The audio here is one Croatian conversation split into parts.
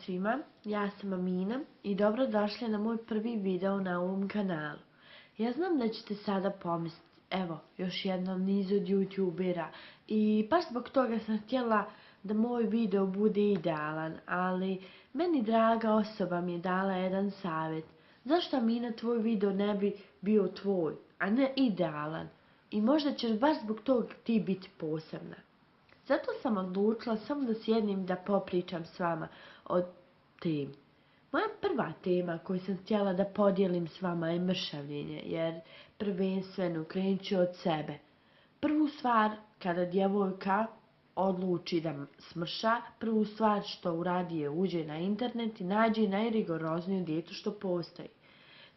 svima, ja sam Amina i dobrodošli na moj prvi video na ovom kanalu. Ja znam da ćete sada pomisliti, evo, još jednom niz od youtubera i baš zbog toga sam htjela da moj video bude idealan, ali meni draga osoba mi je dala jedan savjet. Zašto, Amina, tvoj video ne bi bio tvoj, a ne idealan? I možda ćeš baš zbog toga ti biti posebna. Zato sam odlučila samo da sjednem da popričam s vama o temi. Moja prva tema koju sam htjela da podijelim s vama je mršavljenje, jer prvenstveno krenut ću od sebe. Prvu stvar, kada djevojka odluči da smrša, prvu stvar što uradi je uđe na internet i nađe najrigorozniju dijetu što postoji.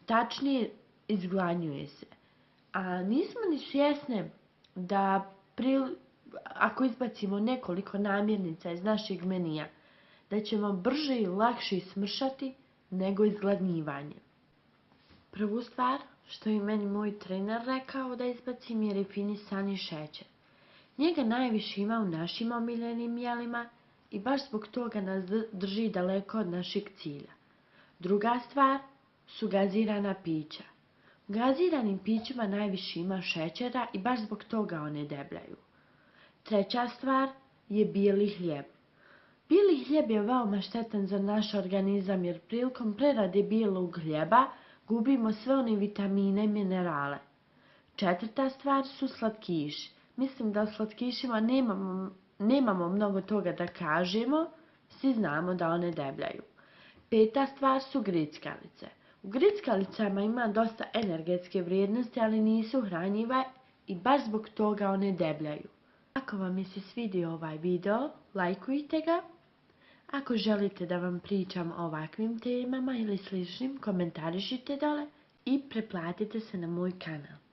Tačnije, izgladnjuje se. A nismo ni svjesne da ako izbacimo nekoliko namirnica iz našeg menija, da ćemo brže i lakše smršati nego izgladnjivanje. Prvu stvar što je meni moj trener rekao da izbacim je refinisani šećer. Njega najviše ima u našim omiljenim jelima i baš zbog toga nas drži daleko od našeg cilja. Druga stvar su gazirana pića. U gaziranim pićima najviše ima šećera i baš zbog toga one debljaju. Treća stvar je bijeli hljeb. Bijeli hljeb je veoma štetan za naš organizam jer prilikom prerade bijelog hljeba gubimo sve one vitamine i minerale. Četvrta stvar su slatkiši. Mislim da o slatkišima nemamo mnogo toga da kažemo, svi znamo da one debljaju. Peta stvar su grickalice. U grickalicama ima dosta energetske vrijednosti, ali nisu hranjive i baš zbog toga one debljaju. Ako vam je se svidio ovaj video, lajkujte ga. Ako želite da vam pričam o ovakvim temama ili sličnim, komentarišite dole i pretplatite se na moj kanal.